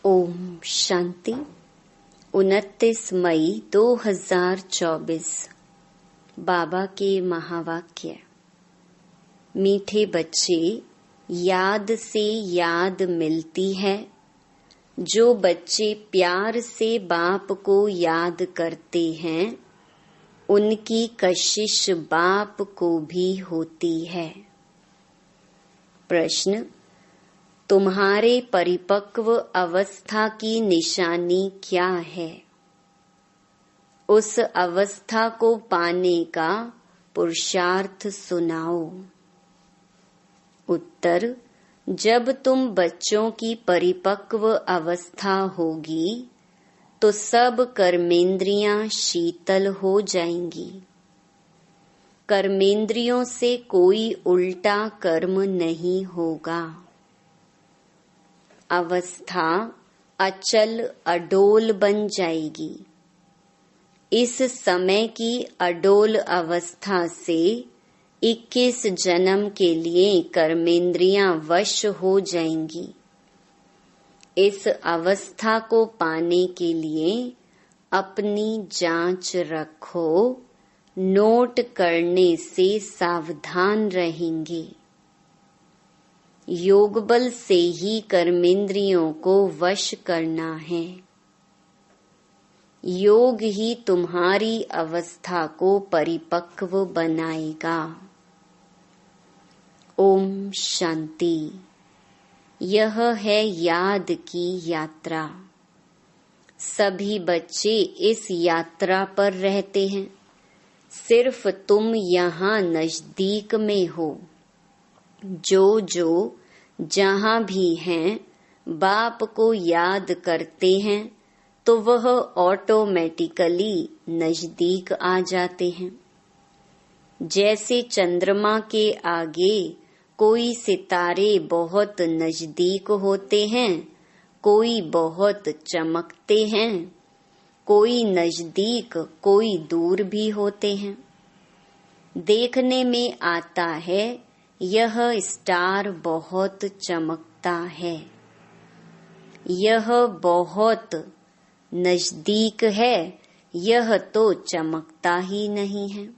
ओम शांति। 29 मई 2024 बाबा के महावाक्य। मीठे बच्चे, याद से याद मिलती है। जो बच्चे प्यार से बाप को याद करते हैं, उनकी कशिश बाप को भी होती है। प्रश्न: तुम्हारे परिपक्व अवस्था की निशानी क्या है? उस अवस्था को पाने का पुरुषार्थ सुनाओ। उत्तर: जब तुम बच्चों की परिपक्व अवस्था होगी तो सब कर्मेंद्रियां शीतल हो जाएंगी। कर्मेंद्रियों से कोई उल्टा कर्म नहीं होगा। अवस्था अचल अडोल बन जाएगी। इस समय की अडोल अवस्था से 21 जन्म के लिए कर्मेंद्रियां वश हो जाएंगी। इस अवस्था को पाने के लिए अपनी जांच रखो। नोट करने से सावधान रहेंगे। योग बल से ही कर्मेंद्रियों को वश करना है। योग ही तुम्हारी अवस्था को परिपक्व बनाएगा। ओम शांति। यह है याद की यात्रा। सभी बच्चे इस यात्रा पर रहते हैं। सिर्फ तुम यहाँ नजदीक में हो। जो जहाँ भी हैं, बाप को याद करते हैं तो वह ऑटोमेटिकली नजदीक आ जाते हैं। जैसे चंद्रमा के आगे कोई सितारे बहुत नजदीक होते हैं, कोई बहुत चमकते हैं, कोई नजदीक कोई दूर भी होते हैं। देखने में आता है यह स्टार बहुत चमकता है, यह बहुत नजदीक है, यह तो चमकता ही नहीं है।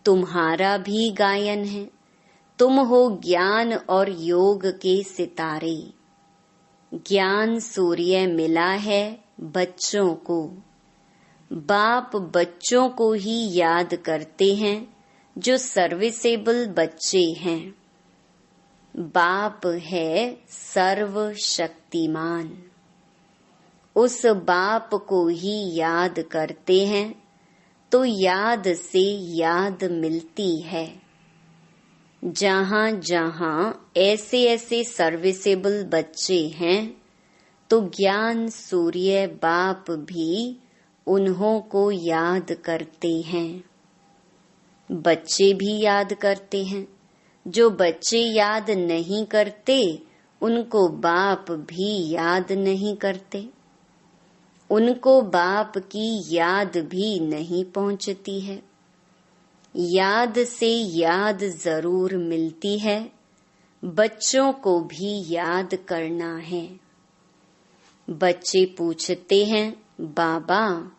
तुम्हारा भी गायन है। तुम हो ज्ञान और योग के सितारे। ज्ञान सूर्य मिला है बच्चों को। बाप बच्चों को ही याद करते हैं जो सर्विसेबल बच्चे हैं। बाप है सर्वशक्तिमान। उस बाप को ही याद करते हैं तो याद से याद मिलती है। जहाँ जहाँ ऐसे ऐसे सर्विसेबल बच्चे हैं तो ज्ञान सूर्य बाप भी उन्हों को याद करते हैं। बच्चे भी याद करते हैं। जो बच्चे याद नहीं करते उनको बाप भी याद नहीं करते। उनको बाप की याद भी नहीं पहुंचती है। याद से याद जरूर मिलती है। बच्चों को भी याद करना है। बच्चे पूछते हैं, बाबा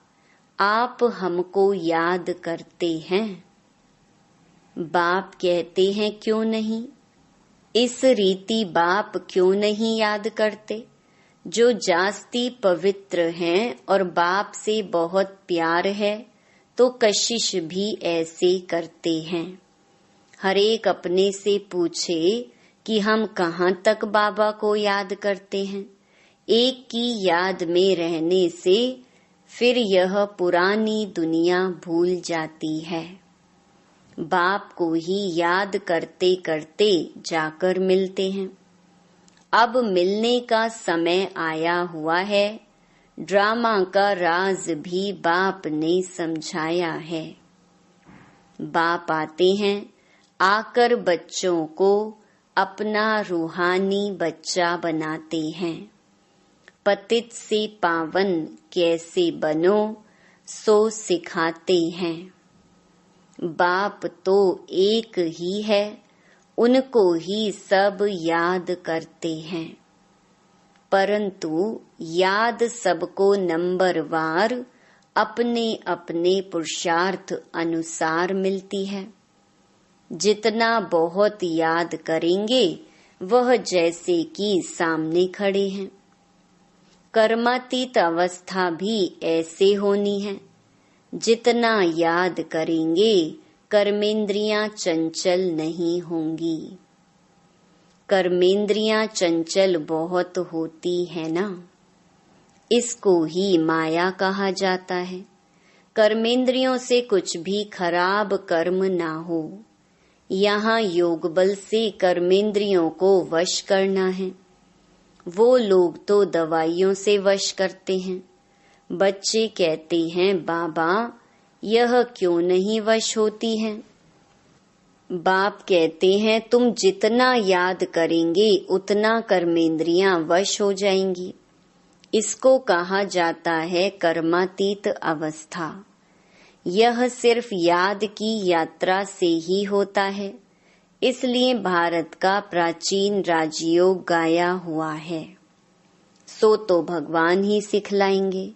आप हमको याद करते हैं? बाप कहते हैं, क्यों नहीं। इस रीति बाप क्यों नहीं याद करते? जो जास्ती पवित्र हैं और बाप से बहुत प्यार है तो कशिश भी ऐसे करते हैं। हर एक अपने से पूछे कि हम कहाँ तक बाबा को याद करते हैं। एक की याद में रहने से फिर यह पुरानी दुनिया भूल जाती है। बाप को ही याद करते करते जाकर मिलते हैं। अब मिलने का समय आया हुआ है। ड्रामा का राज भी बाप ने समझाया है। बाप आते हैं, आकर बच्चों को अपना रूहानी बच्चा बनाते हैं। पतित से पावन कैसे बनो सो सिखाते हैं। बाप तो एक ही है, उनको ही सब याद करते हैं। परंतु याद सबको नंबरवार अपने अपने पुरुषार्थ अनुसार मिलती है। जितना बहुत याद करेंगे वह जैसे कि सामने खड़े हैं। कर्मातीत अवस्था भी ऐसे होनी है। जितना याद करेंगे कर्मेंद्रियां चंचल नहीं होंगी। कर्मेंद्रियां चंचल बहुत होती है ना, इसको ही माया कहा जाता है। कर्मेंद्रियों से कुछ भी खराब कर्म ना हो। यहाँ योग बल से कर्मेंद्रियों को वश करना है। वो लोग तो दवाइयों से वश करते हैं। बच्चे कहते हैं, बाबा यह क्यों नहीं वश होती है? बाप कहते हैं, तुम जितना याद करेंगे उतना कर्मेंद्रियां वश हो जाएंगी। इसको कहा जाता है कर्मातीत अवस्था। यह सिर्फ याद की यात्रा से ही होता है। इसलिए भारत का प्राचीन राजयोग गाया हुआ है। सो तो भगवान ही सिखलाएंगे।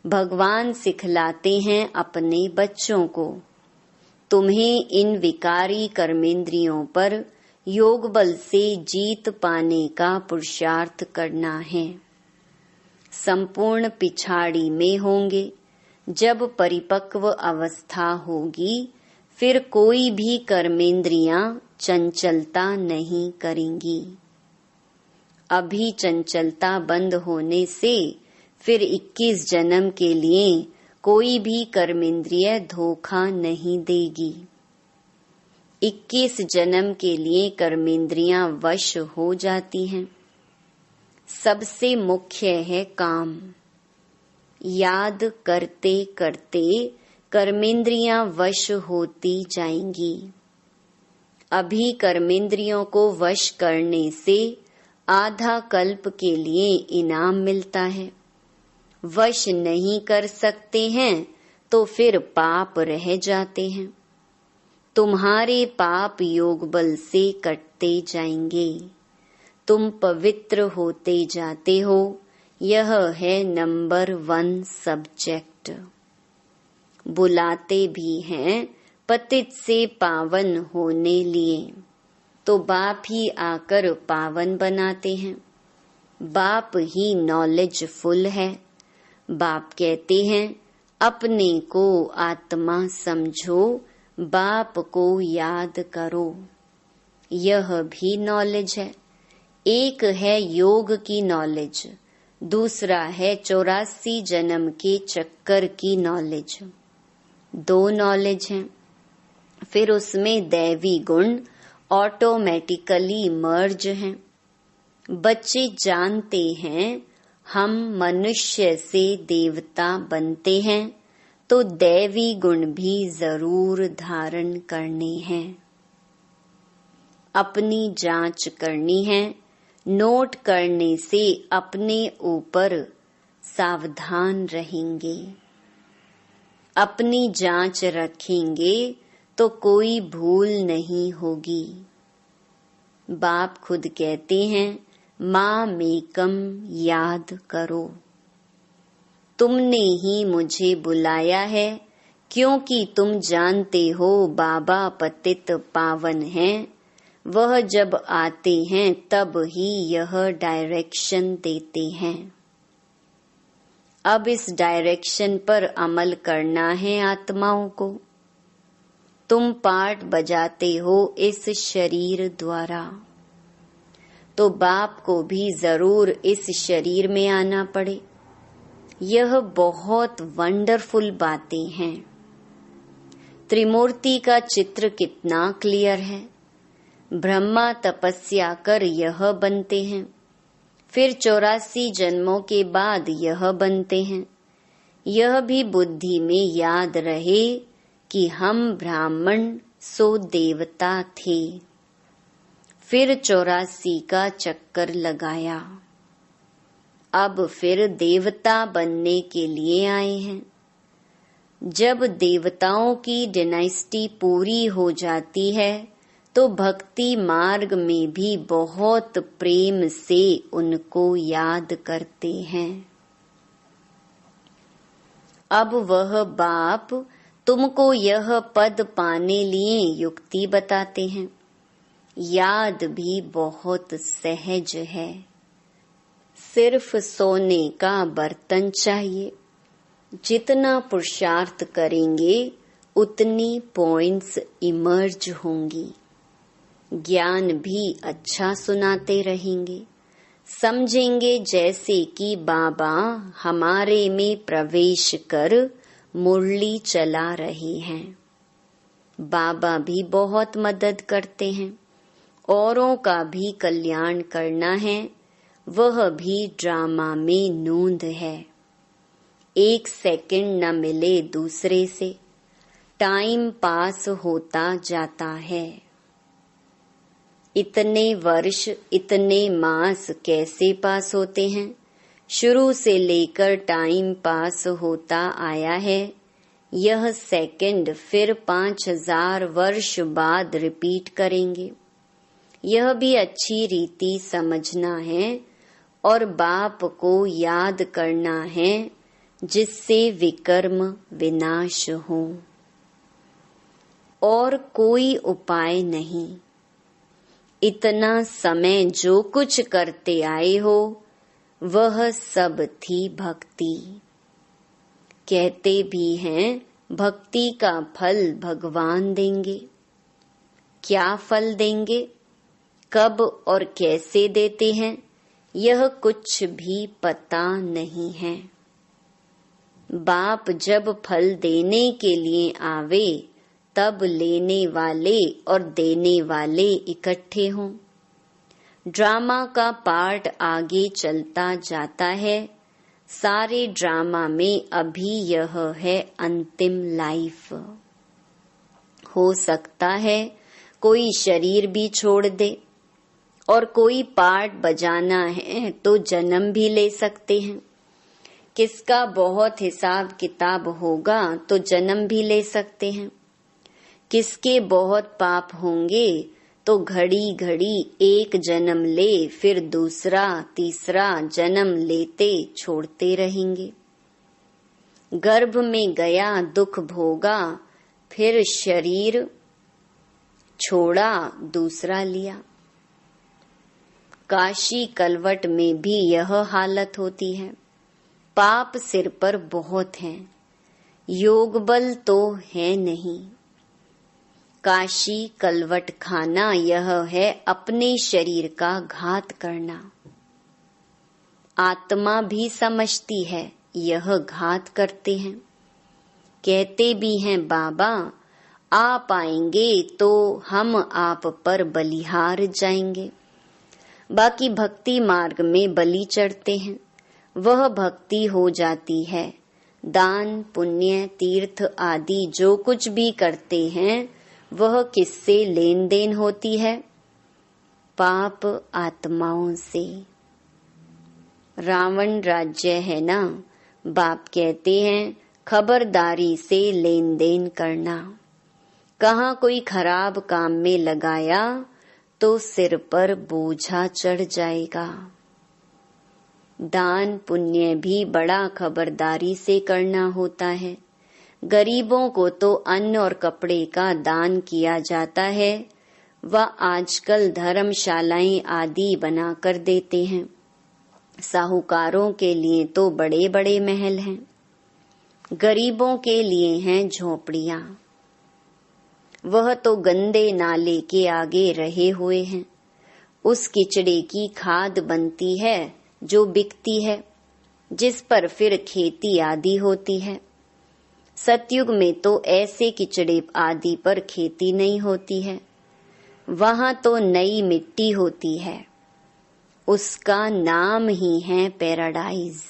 भगवान सिखलाते हैं अपने बच्चों को, तुम्हें इन विकारी कर्मेंद्रियों पर योग बल से जीत पाने का पुरुषार्थ करना है। संपूर्ण पिछाड़ी में होंगे। जब परिपक्व अवस्था होगी फिर कोई भी कर्मेंद्रियां चंचलता नहीं करेंगी। अभी चंचलता बंद होने से फिर 21 जन्म के लिए कोई भी कर्मेंद्रिय धोखा नहीं देगी। 21 जन्म के लिए कर्मेंद्रियां वश हो जाती हैं। सबसे मुख्य है काम। याद करते करते कर्मेंद्रियां वश होती जाएंगी। अभी कर्मेंद्रियों को वश करने से आधा कल्प के लिए इनाम मिलता है। वश नहीं कर सकते हैं तो फिर पाप रह जाते हैं। तुम्हारे पाप योग बल से कटते जाएंगे। तुम पवित्र होते जाते हो। यह है नंबर 1 सब्जेक्ट। बुलाते भी हैं पतित से पावन होने लिए, तो बाप ही आकर पावन बनाते हैं। बाप ही नॉलेजफुल है। बाप कहते हैं, अपने को आत्मा समझो, बाप को याद करो। यह भी नॉलेज है। एक है योग की नॉलेज, दूसरा है 84 जन्म के चक्कर की नॉलेज। 2 नॉलेज हैं। फिर उसमें दैवी गुण ऑटोमेटिकली मर्ज हैं। बच्चे जानते हैं हम मनुष्य से देवता बनते हैं तो दैवी गुण भी जरूर धारण करने हैं। अपनी जांच करनी है। नोट करने से अपने ऊपर सावधान रहेंगे। अपनी जांच रखेंगे तो कोई भूल नहीं होगी। बाप खुद कहते हैं, माँ मेकम याद करो। तुमने ही मुझे बुलाया है क्योंकि तुम जानते हो बाबा पतित पावन हैं। वह जब आते हैं तब ही यह डायरेक्शन देते हैं। अब इस डायरेक्शन पर अमल करना है आत्माओं को। तुम पार्ट बजाते हो इस शरीर द्वारा, तो बाप को भी जरूर इस शरीर में आना पड़े। यह बहुत वंडरफुल बातें हैं। त्रिमूर्ति का चित्र कितना क्लियर है। ब्रह्मा तपस्या कर यह बनते हैं, फिर 84 जन्मों के बाद यह बनते हैं। यह भी बुद्धि में याद रहे कि हम ब्राह्मण सो देवता थे। फिर 84 का चक्कर लगाया। अब फिर देवता बनने के लिए आए हैं। जब देवताओं की डायनेस्टी पूरी हो जाती है तो भक्ति मार्ग में भी बहुत प्रेम से उनको याद करते हैं। अब वह बाप तुमको यह पद पाने लिए युक्ति बताते हैं। याद भी बहुत सहज है, सिर्फ सोने का बर्तन चाहिए। जितना पुरुषार्थ करेंगे उतनी पॉइंट्स इमर्ज होंगी। ज्ञान भी अच्छा सुनाते रहेंगे। समझेंगे जैसे कि बाबा हमारे में प्रवेश कर मुरली चला रहे हैं। बाबा भी बहुत मदद करते हैं। औरों का भी कल्याण करना है, वह भी ड्रामा में नूंद है। 1 सेकंड न मिले दूसरे से, टाइम पास होता जाता है। इतने वर्ष इतने मास कैसे पास होते हैं? शुरू से लेकर टाइम पास होता आया है। यह सेकंड फिर 5000 वर्ष बाद रिपीट करेंगे। यह भी अच्छी रीति समझना है और बाप को याद करना है, जिससे विकर्म विनाश हो। और कोई उपाय नहीं। इतना समय जो कुछ करते आए हो वह सब थी भक्ति। कहते भी हैं भक्ति का फल भगवान देंगे। क्या फल देंगे, कब और कैसे देते हैं, यह कुछ भी पता नहीं है। बाप जब फल देने के लिए आवे तब लेने वाले और देने वाले इकट्ठे हों। ड्रामा का पार्ट आगे चलता जाता है। सारे ड्रामा में अभी यह है अंतिम लाइफ। हो सकता है कोई शरीर भी छोड़ दे और कोई पार्ट बजाना है तो जन्म भी ले सकते हैं। किसका बहुत हिसाब किताब होगा तो जन्म भी ले सकते हैं। किसके बहुत पाप होंगे तो घड़ी घड़ी एक जन्म ले, फिर दूसरा तीसरा जन्म लेते छोड़ते रहेंगे। गर्भ में गया दुख भोगा, फिर शरीर छोड़ा दूसरा लिया। काशी कलवट में भी यह हालत होती है। पाप सिर पर बहुत हैं, योग बल तो है नहीं। काशी कलवट खाना यह है अपने शरीर का घात करना। आत्मा भी समझती है यह घात करते हैं। कहते भी हैं बाबा आप आएंगे तो हम आप पर बलिहार जाएंगे। बाकी भक्ति मार्ग में बलि चढ़ते हैं, वह भक्ति हो जाती है। दान पुण्य तीर्थ आदि जो कुछ भी करते हैं वह किससे लेन देन होती है? पाप आत्माओं से। रावण राज्य है ना, बाप कहते हैं खबरदारी से लेन देन करना। कहाँ कोई खराब काम में लगाया तो सिर पर बोझा चढ़ जाएगा। दान पुण्य भी बड़ा खबरदारी से करना होता है। गरीबों को तो अन्न और कपड़े का दान किया जाता है। वह आजकल धर्मशालाएं आदि बनाकर देते हैं। साहूकारों के लिए तो बड़े बड़े महल हैं, गरीबों के लिए हैं झोपड़ियां। वह तो गंदे नाले के आगे रहे हुए हैं। उस किचड़े की खाद बनती है जो बिकती है, जिस पर फिर खेती आदि होती है। सतयुग में तो ऐसे किचड़े आदि पर खेती नहीं होती है। वहां तो नई मिट्टी होती है। उसका नाम ही है पैराडाइज।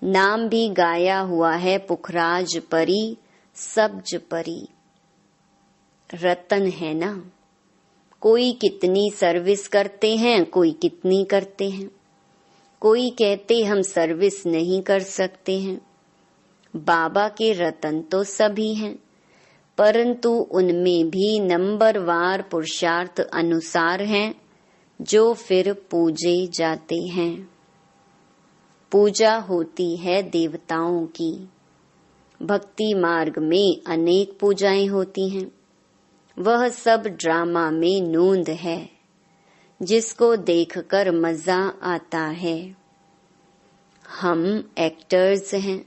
नाम भी गाया हुआ है पुखराज परी, सब्ज परी। रतन है ना। कोई कितनी सर्विस करते हैं, कोई कितनी करते हैं। कोई कहते हम सर्विस नहीं कर सकते हैं। बाबा के रतन तो सभी हैं, परंतु उनमें भी नंबरवार पुरुषार्थ अनुसार हैं जो फिर पूजे जाते हैं। पूजा होती है देवताओं की। भक्ति मार्ग में अनेक पूजाएं होती हैं। वह सब ड्रामा में नूंद है जिसको देखकर मजा आता है। हम एक्टर्स हैं।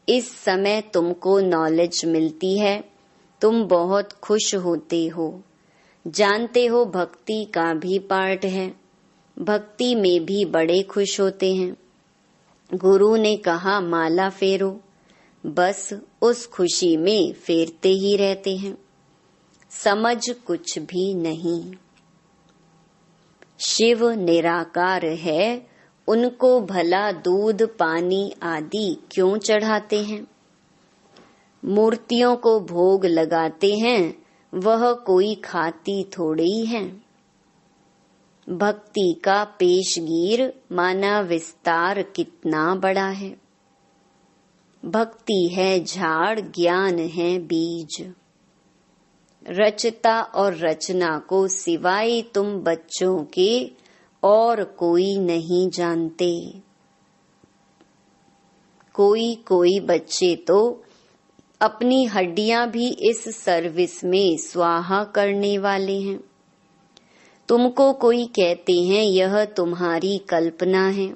इस समय तुमको नॉलेज मिलती है, तुम बहुत खुश होते हो। जानते हो भक्ति का भी पार्ट है। भक्ति में भी बड़े खुश होते हैं। गुरु ने कहा माला फेरो, बस उस खुशी में फेरते ही रहते हैं। समझ कुछ भी नहीं। शिव निराकार है, उनको भला दूध पानी आदि क्यों चढ़ाते हैं? मूर्तियों को भोग लगाते हैं, वह कोई खाती थोड़ी है। भक्ति का पेशगीर माना विस्तार कितना बड़ा है। भक्ति है झाड़, ज्ञान है बीज। रचता और रचना को सिवाय तुम बच्चों के और कोई नहीं जानते। कोई बच्चे तो अपनी हड्डियां भी इस सर्विस में स्वाहा करने वाले हैं। तुमको कोई कहते हैं यह तुम्हारी कल्पना है।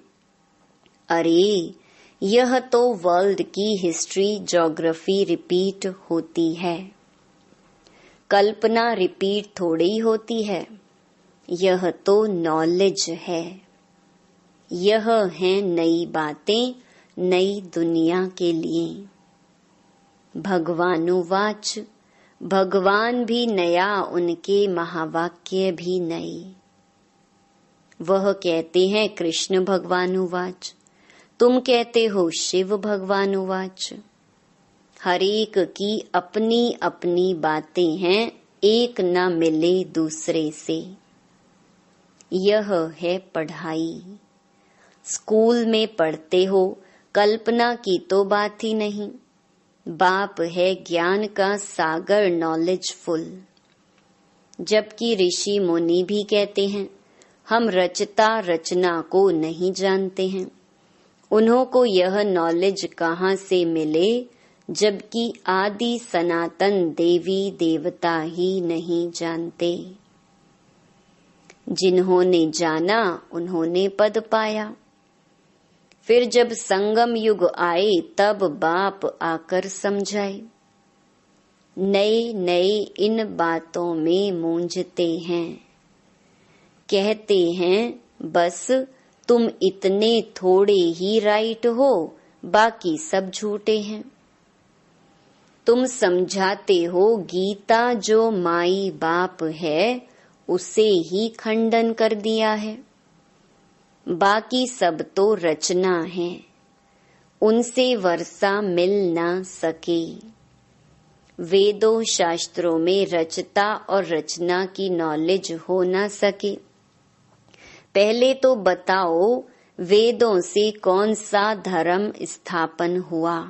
अरे यह तो वर्ल्ड की हिस्ट्री ज्योग्राफी रिपीट होती है। कल्पना रिपीट थोड़ी होती है। यह तो नॉलेज है। यह है नई बातें नई दुनिया के लिए। भगवानुवाच, भगवान भी नया, उनके महावाक्य भी नए। वह कहते हैं कृष्ण भगवानुवाच, तुम कहते हो शिव भगवानुवाच। हरेक की अपनी अपनी बातें हैं, एक न मिले दूसरे से। यह है पढ़ाई। स्कूल में पढ़ते हो, कल्पना की तो बात ही नहीं। बाप है ज्ञान का सागर, नॉलेजफुल। जबकि ऋषि मुनि भी कहते हैं हम रचता रचना को नहीं जानते हैं। उन्हों को यह नॉलेज कहाँ से मिले, जबकि आदि सनातन देवी देवता ही नहीं जानते। जिन्होंने जाना उन्होंने पद पाया। फिर जब संगम युग आए तब बाप आकर समझाए। नए नए इन बातों में मूंझते हैं। कहते हैं बस तुम इतने थोड़े ही राइट हो, बाकी सब झूठे हैं। तुम समझाते हो गीता जो माई बाप है उसे ही खंडन कर दिया है। बाकी सब तो रचना है, उनसे वर्षा मिल ना सके। वेदों शास्त्रों में रचता और रचना की नॉलेज हो ना सके। पहले तो बताओ वेदों से कौन सा धर्म स्थापन हुआ?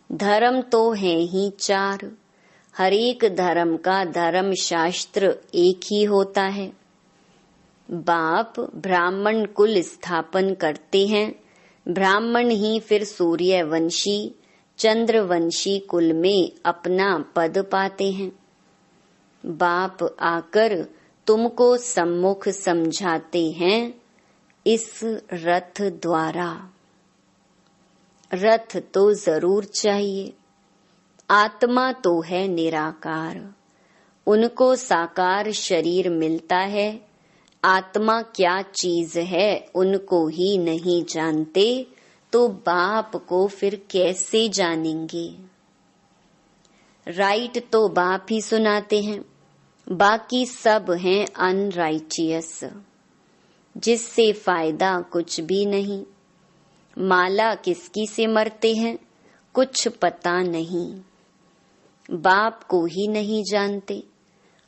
धर्म तो है ही 4। हर एक धर्म का धर्म शास्त्र एक ही होता है। बाप ब्राह्मण कुल स्थापन करते हैं। ब्राह्मण ही फिर सूर्यवंशी चंद्रवंशी कुल में अपना पद पाते हैं। बाप आकर तुमको सम्मुख समझाते हैं इस रथ द्वारा। रथ तो जरूर चाहिए। आत्मा तो है निराकार, उनको साकार शरीर मिलता है। आत्मा क्या चीज है उनको ही नहीं जानते, तो बाप को फिर कैसे जानेंगे? राइट तो बाप ही सुनाते हैं, बाकी सब हैं अनराइचियस, जिससे फायदा कुछ भी नहीं। माला किसकी से मरते हैं कुछ पता नहीं। बाप को ही नहीं जानते।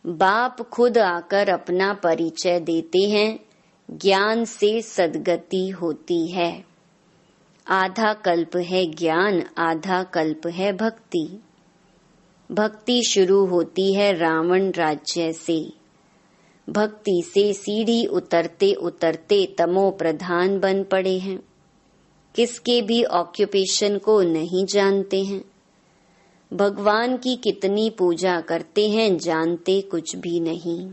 बाप खुद आकर अपना परिचय देते हैं। ज्ञान से सद्गति होती है। आधा कल्प है ज्ञान, आधा कल्प है भक्ति। भक्ति शुरू होती है रावण राज्य से। भक्ति से सीढ़ी उतरते उतरते तमो प्रधान बन पड़े हैं। किसके भी ऑक्यूपेशन को नहीं जानते हैं। भगवान की कितनी पूजा करते हैं, जानते कुछ भी नहीं।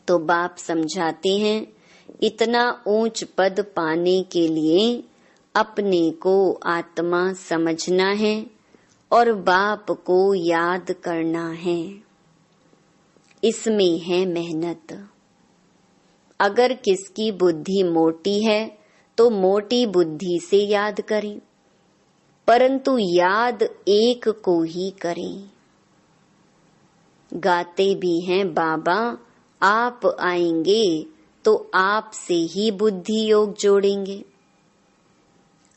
तो बाप समझाते हैं, इतना ऊंच पद पाने के लिए अपने को आत्मा समझना है और बाप को याद करना है। इसमें है मेहनत। अगर किसकी बुद्धि मोटी है तो मोटी बुद्धि से याद करें, परंतु याद एक को ही करें। गाते भी हैं, बाबा आप आएंगे तो आप से ही बुद्धि योग जोड़ेंगे।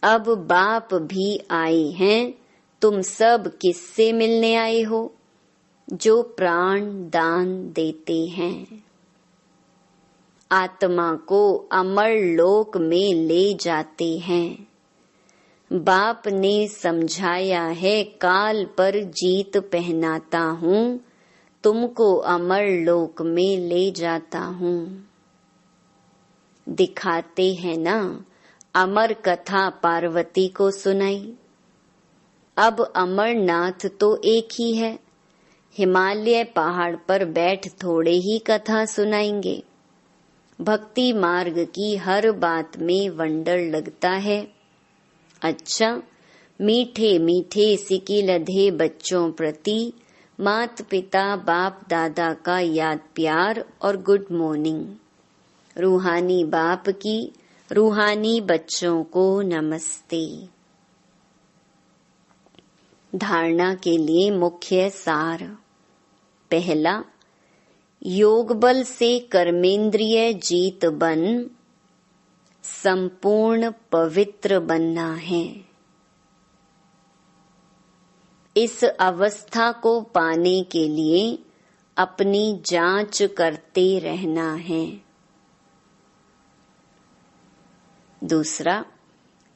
अब बाप भी आए हैं, तुम सब किससे मिलने आए हो? जो प्राण दान देते हैं। आत्मा को अमर लोक में ले जाते हैं। बाप ने समझाया है, काल पर जीत पहनाता हूँ, तुमको अमर लोक में ले जाता हूँ। दिखाते हैं ना, अमर कथा पार्वती को सुनाई। अब अमरनाथ तो एक ही है, हिमालय पहाड़ पर बैठ थोड़े ही कथा सुनाएंगे। भक्ति मार्ग की हर बात में वंडर लगता है। अच्छा, मीठे मीठे सिकी लधे बच्चों प्रति मात पिता बाप दादा का याद प्यार और गुड मॉर्निंग। रूहानी बाप की रूहानी बच्चों को नमस्ते। धारणा के लिए मुख्य सार। पहला, योग बल से कर्मेंद्रिय जीत बन संपूर्ण पवित्र बनना है। इस अवस्था को पाने के लिए अपनी जांच करते रहना है। दूसरा,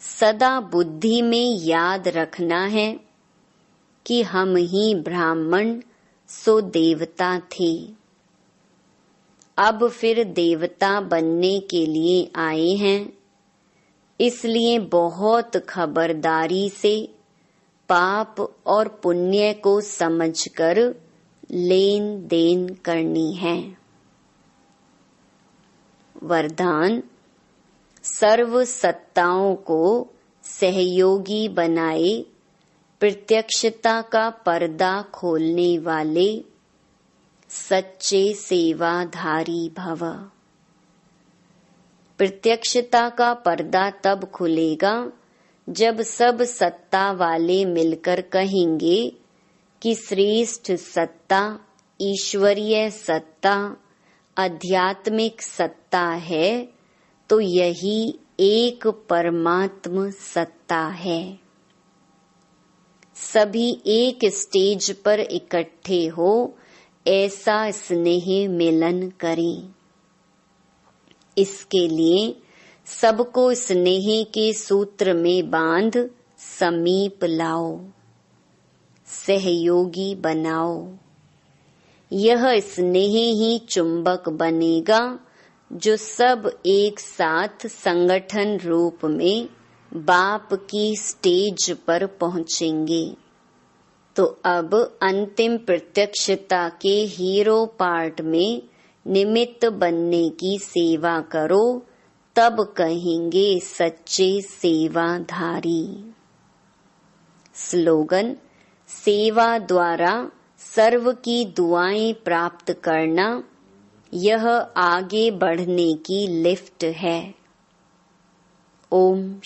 सदा बुद्धि में याद रखना है कि हम ही ब्राह्मण सो देवता थे। अब फिर देवता बनने के लिए आए हैं, इसलिए बहुत खबरदारी से पाप और पुण्य को समझकर लेन देन करनी है। वरदान, सर्व सत्ताओं को सहयोगी बनाए, प्रत्यक्षता का पर्दा खोलने वाले सच्चे सेवाधारी भव। प्रत्यक्षता का पर्दा तब खुलेगा जब सब सत्ता वाले मिलकर कहेंगे कि श्रेष्ठ सत्ता ईश्वरीय सत्ता आध्यात्मिक सत्ता है, तो यही एक परमात्म सत्ता है। सभी एक स्टेज पर इकट्ठे हो ऐसा स्नेह मिलन करें। इसके लिए सबको स्नेह के सूत्र में बांध समीप लाओ, सहयोगी बनाओ। यह स्नेह ही चुंबक बनेगा जो सब एक साथ संगठन रूप में बाप की स्टेज पर पहुंचेंगे। तो अब अंतिम प्रत्यक्षता के हीरो पार्ट में निमित्त बनने की सेवा करो, तब कहेंगे सच्चे सेवाधारी। स्लोगन, सेवा द्वारा सर्व की दुआएं प्राप्त करना, यह आगे बढ़ने की लिफ्ट है। ओम